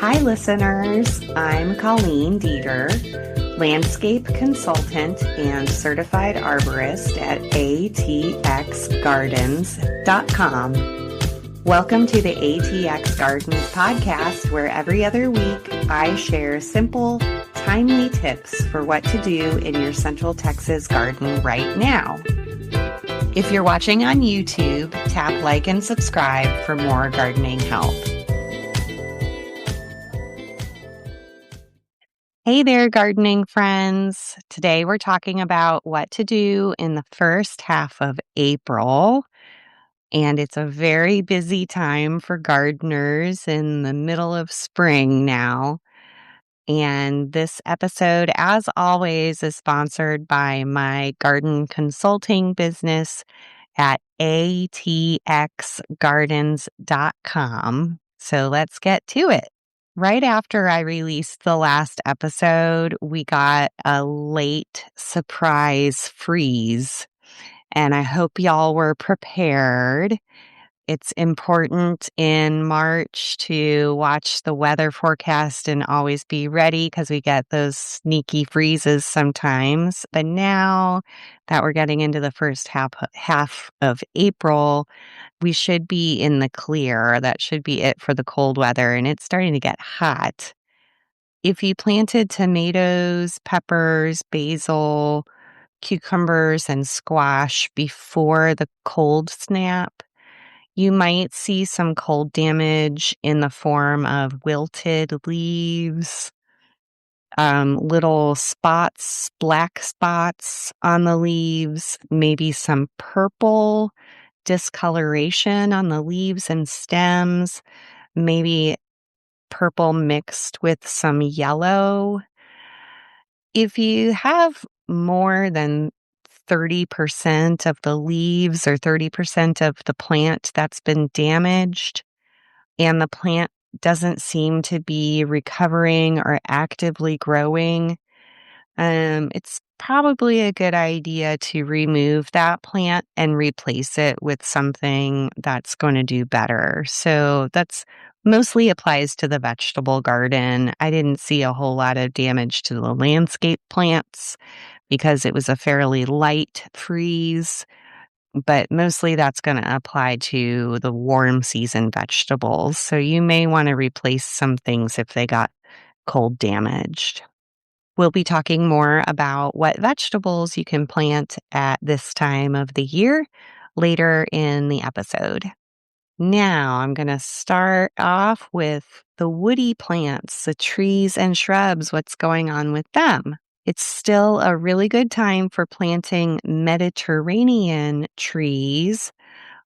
Hi, listeners. I'm Colleen Dieter, landscape consultant and certified arborist at atxgardens.com. Welcome to the ATX Gardens podcast, where every other week I share simple, timely tips for what to do in your Central Texas garden right now. If you're watching on YouTube, tap like and subscribe for more gardening help. Hey there, gardening friends. Today we're talking about what to do in the first half of April. And it's a very busy time for gardeners in the middle of spring now. And this episode, as always, is sponsored by my garden consulting business at atxgardens.com. So let's get to it. Right after I released the last episode, we got a late surprise freeze, and I hope y'all were prepared. It's important in March to watch the weather forecast and always be ready because we get those sneaky freezes sometimes. But now that we're getting into the first half of April, we should be in the clear. That should be it for the cold weather, and it's starting to get hot. If you planted tomatoes, peppers, basil, cucumbers, and squash before the cold snap, you might see some cold damage in the form of wilted leaves, little spots, black spots on the leaves, maybe some purple discoloration on the leaves and stems, maybe purple mixed with some yellow. If you have more than 30% of the leaves or 30% of the plant that's been damaged, and the plant doesn't seem to be recovering or actively growing, it's probably a good idea to remove that plant and replace it with something that's going to do better. So that's mostly applies to the vegetable garden. I didn't see a whole lot of damage to the landscape plants because it was a fairly light freeze, but mostly that's going to apply to the warm season vegetables. So you may want to replace some things if they got cold damaged. We'll be talking more about what vegetables you can plant at this time of the year later in the episode. Now I'm going to start off with the woody plants, the trees and shrubs, what's going on with them. It's still a really good time for planting Mediterranean trees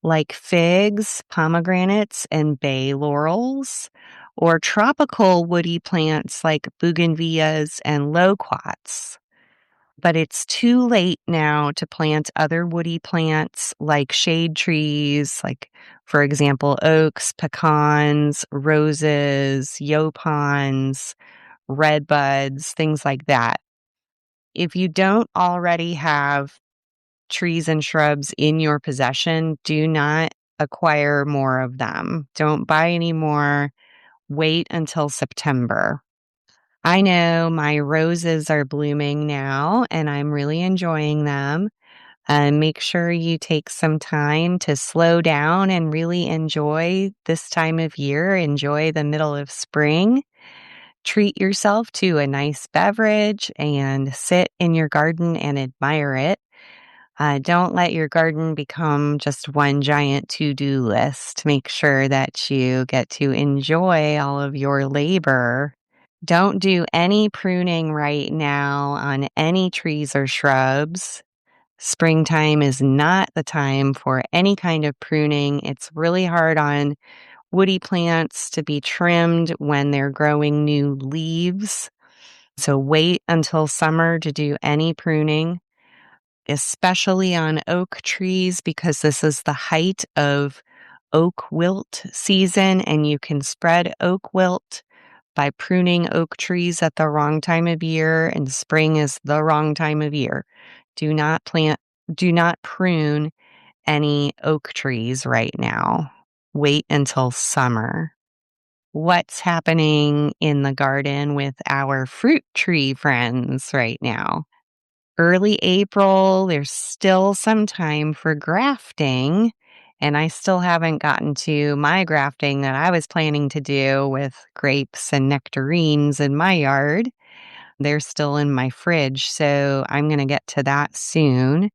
like figs, pomegranates, and bay laurels, or tropical woody plants like bougainvilleas and loquats. But it's too late now to plant other woody plants like shade trees, like, for example, oaks, pecans, roses, yaupons, redbuds, things like that. If you don't already have trees and shrubs in your possession, do not acquire more of them. Don't buy any more. Wait until September. I know my roses are blooming now and I'm really enjoying them. Make sure you take some time to slow down and really enjoy this time of year. Enjoy the middle of spring. Treat yourself to a nice beverage and sit in your garden and admire it. Don't let your garden become just one giant to-do list. Make sure that you get to enjoy all of your labor. Don't do any pruning right now on any trees or shrubs. Springtime is not the time for any kind of pruning. It's really hard on woody plants to be trimmed when they're growing new leaves. So wait until summer to do any pruning, especially on oak trees, because this is the height of oak wilt season, and you can spread oak wilt by pruning oak trees at the wrong time of year, and spring is the wrong time of year. Do not prune any oak trees right now. Wait until summer. what's happening in the garden with our fruit tree friends right now. Early April, there's still some time for grafting, and I still haven't gotten to my grafting that I was planning to do with grapes and nectarines in my yard. They're still in my fridge, so I'm going to get to that soon.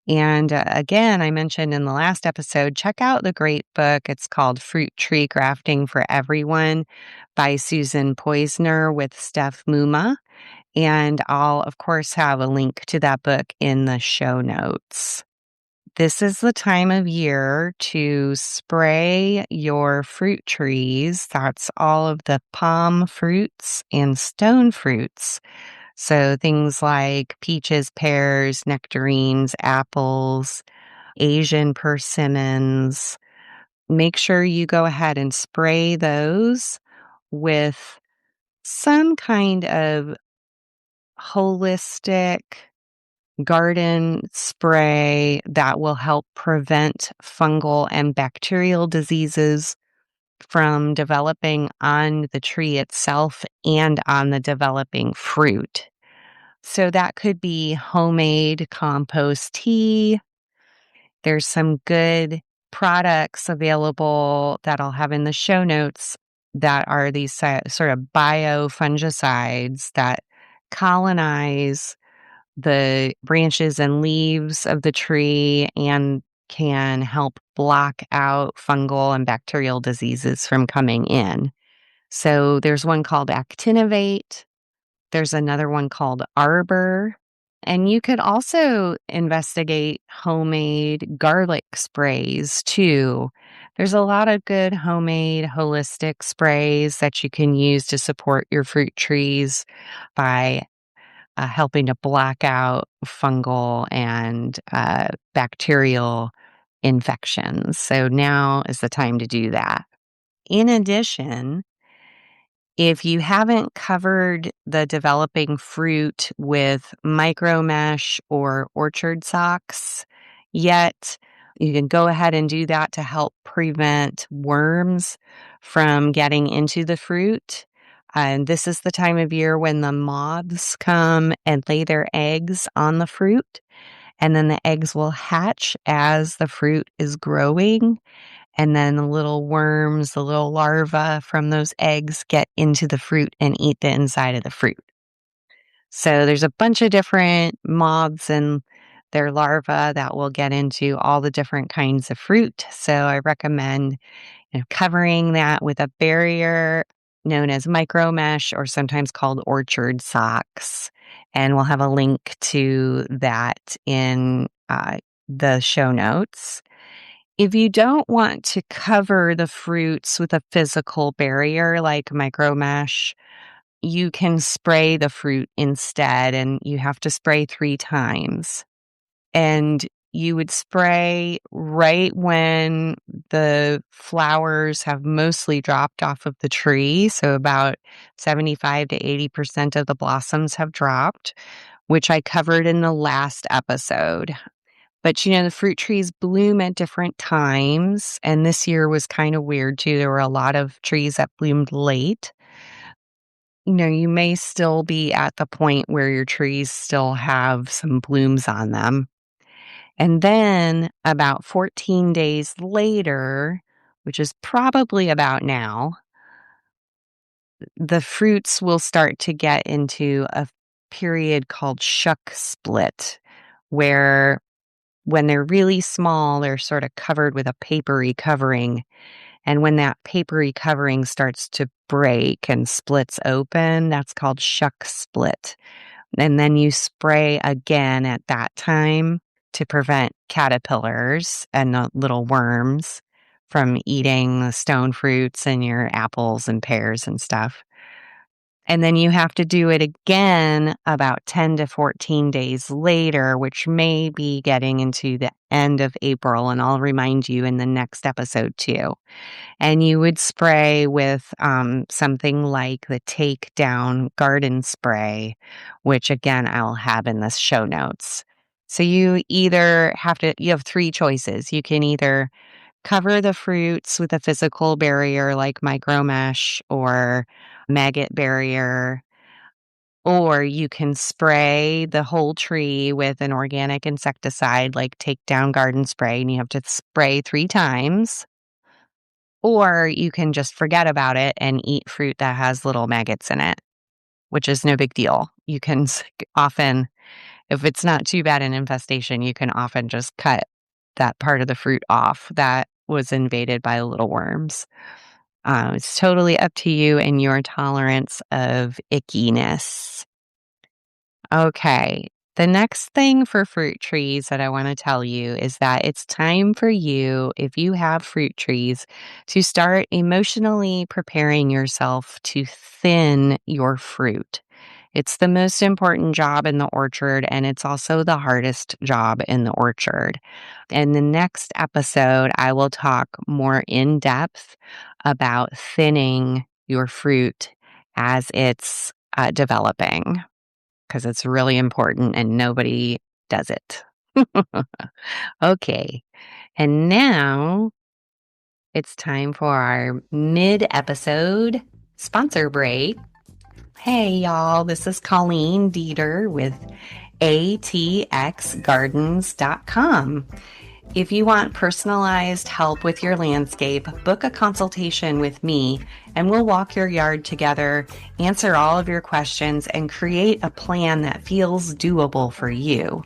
And again, I mentioned in the last episode, check out the great book. It's called Fruit Tree Grafting for Everyone by Susan Poisner with Steph Muma. And I'll, of course, have a link to that book in the show notes. This is the time of year to spray your fruit trees. That's all of the palm fruits and stone fruits. So things like peaches, pears, nectarines, apples, Asian persimmons. Make sure you go ahead and spray those with some kind of holistic garden spray that will help prevent fungal and bacterial diseases from developing on the tree itself and on the developing fruit. So that could be homemade compost tea. There's some good products available that I'll have in the show notes that are these sort of biofungicides that colonize the branches and leaves of the tree and can help block out fungal and bacterial diseases from coming in. So there's one called Actinovate. There's another one called Arbor. And you could also investigate homemade garlic sprays too. There's a lot of good homemade holistic sprays that you can use to support your fruit trees by helping to block out fungal and bacterial infections. So now is the time to do that. In addition, if you haven't covered the developing fruit with micro mesh or orchard socks yet, you can go ahead and do that to help prevent worms from getting into the fruit. And this is the time of year when the moths come and lay their eggs on the fruit, and then the eggs will hatch as the fruit is growing. And then the little worms, the little larvae from those eggs get into the fruit and eat the inside of the fruit. So there's a bunch of different moths and their larvae that will get into all the different kinds of fruit. So I recommend covering that with a barrier known as micro mesh or sometimes called orchard socks. And we'll have a link to that in the show notes. If you don't want to cover the fruits with a physical barrier like micro mesh, you can spray the fruit instead, and you have to spray 3 times. And you would spray right when the flowers have mostly dropped off of the tree. So about 75 to 80% of the blossoms have dropped, which I covered in the last episode. But, the fruit trees bloom at different times, and this year was kind of weird too. There were a lot of trees that bloomed late. You may still be at the point where your trees still have some blooms on them. And then about 14 days later, which is probably about now, the fruits will start to get into a period called shuck split, where when they're really small, they're sort of covered with a papery covering. And when that papery covering starts to break and splits open, that's called shuck split. And then you spray again at that time to prevent caterpillars and the little worms from eating the stone fruits and your apples and pears and stuff. And then you have to do it again about 10 to 14 days later, which may be getting into the end of April. And I'll remind you in the next episode too. And you would spray with something like the Takedown Garden Spray, which again, I'll have in the show notes. So you have 3 choices. You can either Cover the fruits with a physical barrier like micromesh or maggot barrier, or you can spray the whole tree with an organic insecticide like Take Down Garden Spray, and you have to spray 3 times. Or you can just forget about it and eat fruit that has little maggots in it, which is no big deal. You can often, if it's not too bad an infestation, you can often just cut that part of the fruit off that was invaded by little worms. It's totally up to you and your tolerance of ickiness. Okay. The next thing for fruit trees that I want to tell you is that it's time for you, if you have fruit trees, to start emotionally preparing yourself to thin your fruit. It's the most important job in the orchard, and it's also the hardest job in the orchard. In the next episode, I will talk more in depth about thinning your fruit as it's developing, because it's really important and nobody does it. Okay. And now it's time for our mid episode sponsor break. Hey, y'all, this is Colleen Dieter with atxgardens.com. If you want personalized help with your landscape, book a consultation with me and we'll walk your yard together, answer all of your questions, and create a plan that feels doable for you.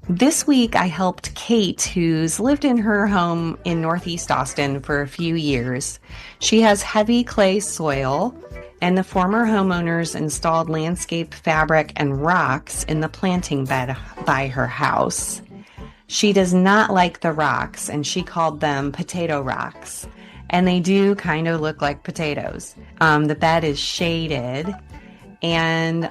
This week, I helped Kate, who's lived in her home in Northeast Austin for a few years. She has heavy clay soil, and the former homeowners installed landscape fabric and rocks in the planting bed by her house. She does not like the rocks, and she called them potato rocks. And they do kind of look like potatoes. The bed is shaded, and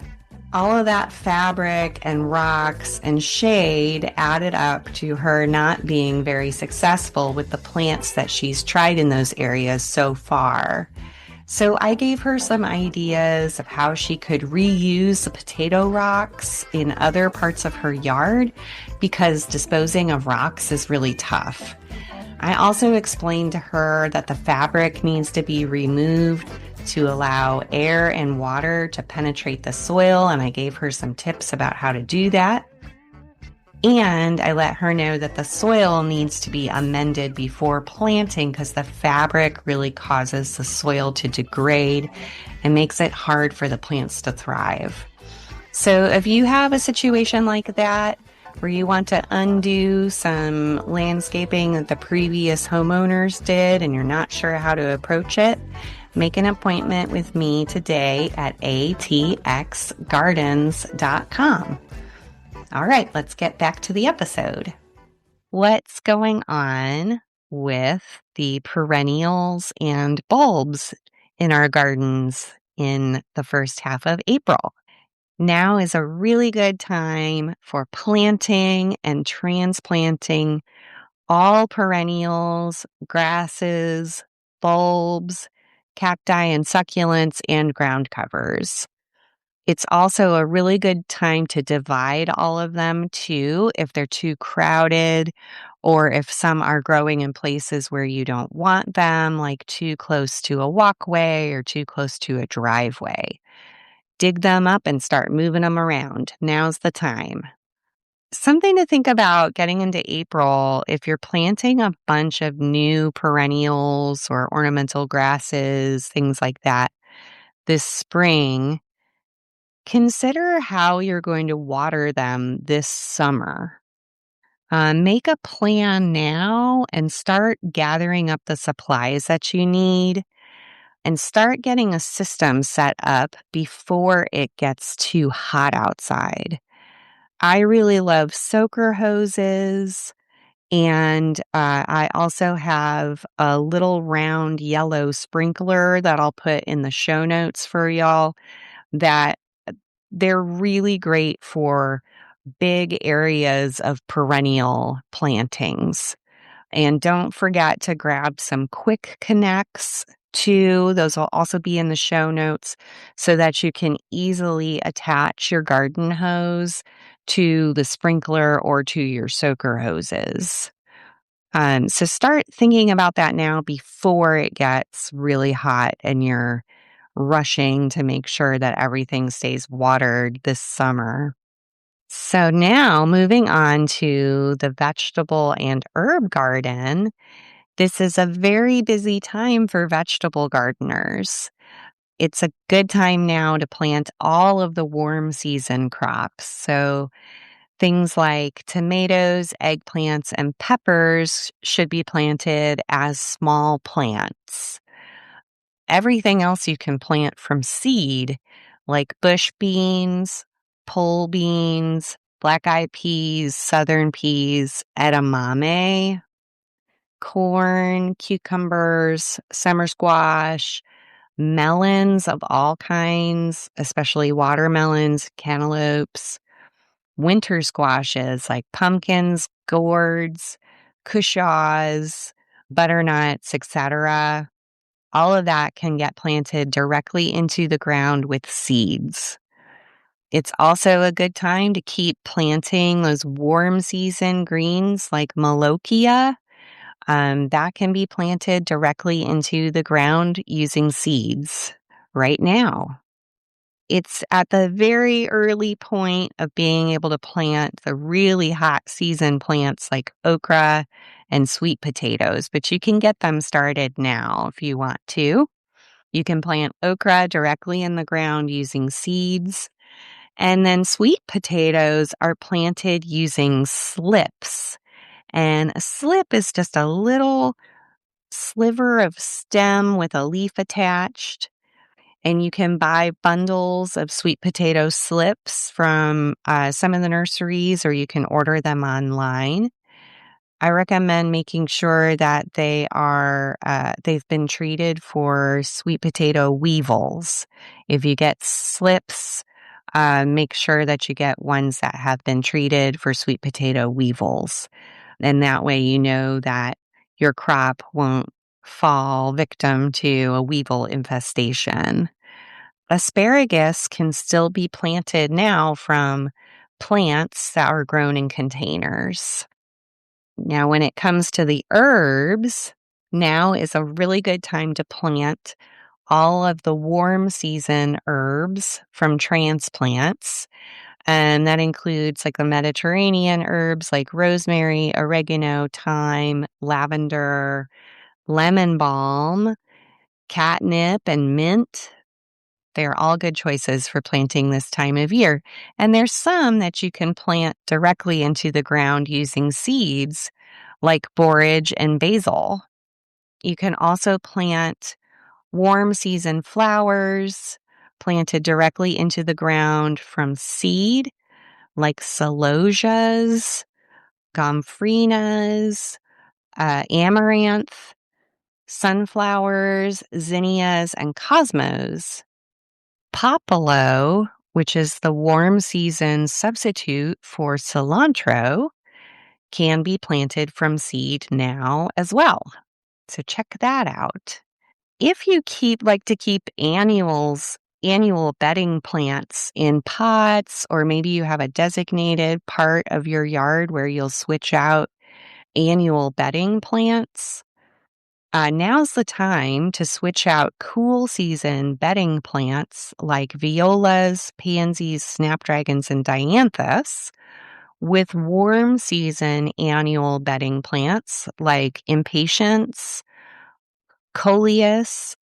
all of that fabric and rocks and shade added up to her not being very successful with the plants that she's tried in those areas so far. So I gave her some ideas of how she could reuse the potato rocks in other parts of her yard, because disposing of rocks is really tough. I also explained to her that the fabric needs to be removed to allow air and water to penetrate the soil, and I gave her some tips about how to do that. And I let her know that the soil needs to be amended before planting, because the fabric really causes the soil to degrade and makes it hard for the plants to thrive. So if you have a situation like that, where you want to undo some landscaping that the previous homeowners did and you're not sure how to approach it, make an appointment with me today at atxgardens.com. All right, let's get back to the episode. What's going on with the perennials and bulbs in our gardens in the first half of April? Now is a really good time for planting and transplanting all perennials, grasses, bulbs, cacti and succulents, and ground covers. It's also a really good time to divide all of them too, if they're too crowded, or if some are growing in places where you don't want them, like too close to a walkway or too close to a driveway. Dig them up and start moving them around. Now's the time. Something to think about getting into April: if you're planting a bunch of new perennials or ornamental grasses, things like that, this spring, consider how you're going to water them this summer. Make a plan now and start gathering up the supplies that you need, and start getting a system set up before it gets too hot outside. I really love soaker hoses, and I also have a little round yellow sprinkler that I'll put in the show notes for y'all, that they're really great for big areas of perennial plantings. And don't forget to grab some quick connects too. Those will also be in the show notes, so that you can easily attach your garden hose to the sprinkler or to your soaker hoses. So start thinking about that now before it gets really hot and you're rushing to make sure that everything stays watered this summer. So now moving on to the vegetable and herb garden. This is a very busy time for vegetable gardeners. It's a good time now to plant all of the warm season crops. So things like tomatoes, eggplants, and peppers should be planted as small plants. Everything else you can plant from seed, like bush beans, pole beans, black eyed peas, southern peas, edamame, corn, cucumbers, summer squash, melons of all kinds, especially watermelons, cantaloupes, winter squashes like pumpkins, gourds, cushaws, butternuts, etc. All of that can get planted directly into the ground with seeds. It's also a good time to keep planting those warm season greens like Malokia. That can be planted directly into the ground using seeds right now. It's at the very early point of being able to plant the really hot season plants like okra and sweet potatoes, but you can get them started now if you want to. You can plant okra directly in the ground using seeds. And then sweet potatoes are planted using slips. And a slip is just a little sliver of stem with a leaf attached. And you can buy bundles of sweet potato slips from some of the nurseries, or you can order them online. I recommend making sure that they've been treated for sweet potato weevils. If you get slips, make sure that you get ones that have been treated for sweet potato weevils. And that way you know that your crop won't fall victim to a weevil infestation. Asparagus can still be planted now from plants that are grown in containers. Now, when it comes to the herbs, now is a really good time to plant all of the warm season herbs from transplants. And that includes like the Mediterranean herbs like rosemary, oregano, thyme, lavender, lemon balm, catnip, and mint. They're all good choices for planting this time of year. And there's some that you can plant directly into the ground using seeds, like borage and basil. You can also plant warm season flowers planted directly into the ground from seed, like celosias, gomphrenias, amaranth, sunflowers, zinnias, and cosmos. Popolo, which is the warm season substitute for cilantro, can be planted from seed now as well. So check that out. If you like to keep annual bedding plants in pots, or maybe you have a designated part of your yard where you'll switch out annual bedding plants, now's the time to switch out cool season bedding plants like violas, pansies, snapdragons, and dianthus with warm season annual bedding plants like impatiens, coleus,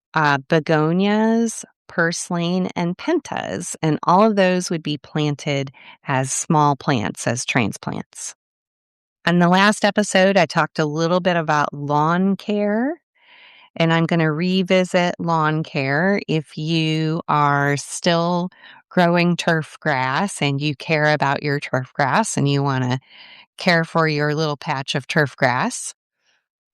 begonias, purslane, and pentas. And all of those would be planted as small plants, as transplants. On the last episode, I talked a little bit about lawn care. And I'm going to revisit lawn care. If you are still growing turf grass and you care about your turf grass and you want to care for your little patch of turf grass,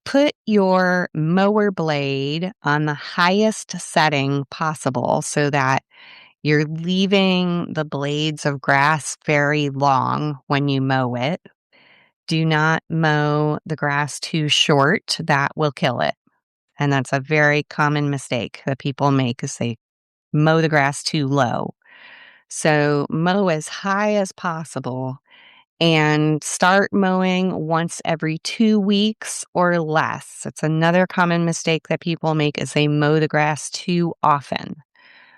put your mower blade on the highest setting possible so that you're leaving the blades of grass very long when you mow it. Do not mow the grass too short. That will kill it. And that's a very common mistake that people make is they mow the grass too low. So mow as high as possible and start mowing once every 2 weeks or less. It's another common mistake that people make is they mow the grass too often.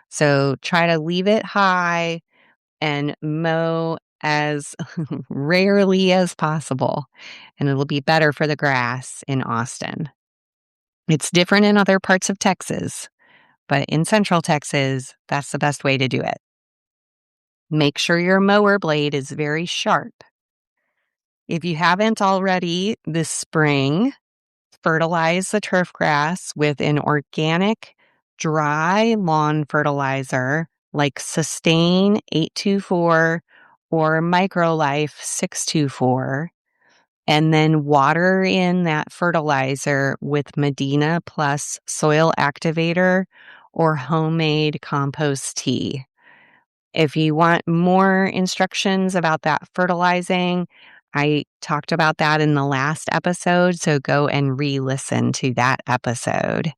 So try to leave it high and mow as rarely as possible, and it'll be better for the grass in Austin. It's different in other parts of Texas, but in Central Texas, that's the best way to do it. Make sure your mower blade is very sharp. If you haven't already this spring, fertilize the turf grass with an organic dry lawn fertilizer like Sustain 824 or Microlife 624, and then water in that fertilizer with Medina Plus soil activator or homemade compost tea. If you want more instructions about that fertilizing, I talked about that in the last episode, so go and re-listen to that episode,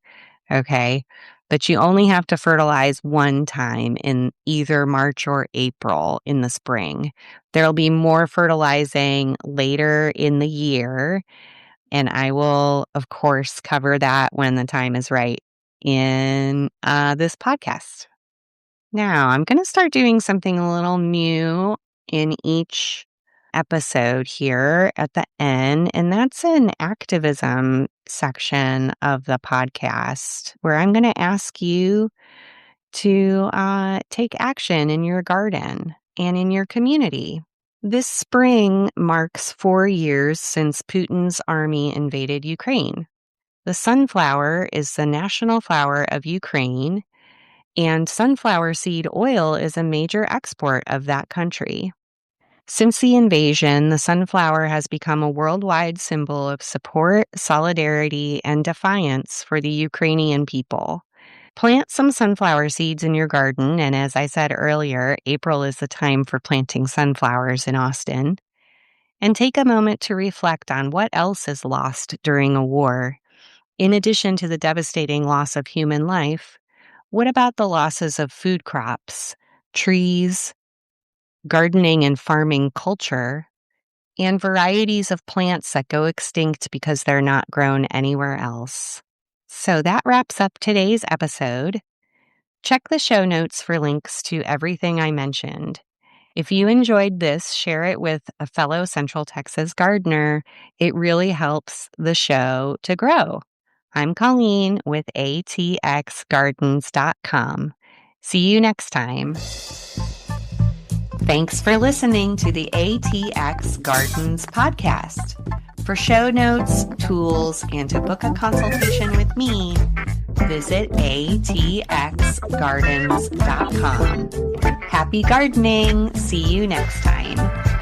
okay? But you only have to fertilize one time in either March or April in the spring. There'll be more fertilizing later in the year, and I will, of course, cover that when the time is right in this podcast. Now, I'm going to start doing something a little new in each episode here at the end, and that's an activism section of the podcast where I'm going to ask you to take action in your garden and in your community. This spring marks 4 years since Putin's army invaded Ukraine. The sunflower is the national flower of Ukraine, and sunflower seed oil is a major export of that country. Since the invasion, the sunflower has become a worldwide symbol of support, solidarity, and defiance for the Ukrainian people. Plant some sunflower seeds in your garden, and as I said earlier, April is the time for planting sunflowers in Austin. And take a moment to reflect on what else is lost during a war. In addition to the devastating loss of human life, what about the losses of food crops, trees, gardening and farming culture, and varieties of plants that go extinct because they're not grown anywhere else? So that wraps up today's episode. Check the show notes for links to everything I mentioned. If you enjoyed this, share it with a fellow Central Texas gardener. It really helps the show to grow. I'm Colleen with atxgardens.com. See you next time. Thanks for listening to the ATX Gardens podcast. For show notes, tools, and to book a consultation with me, visit atxgardens.com. Happy gardening! See you next time.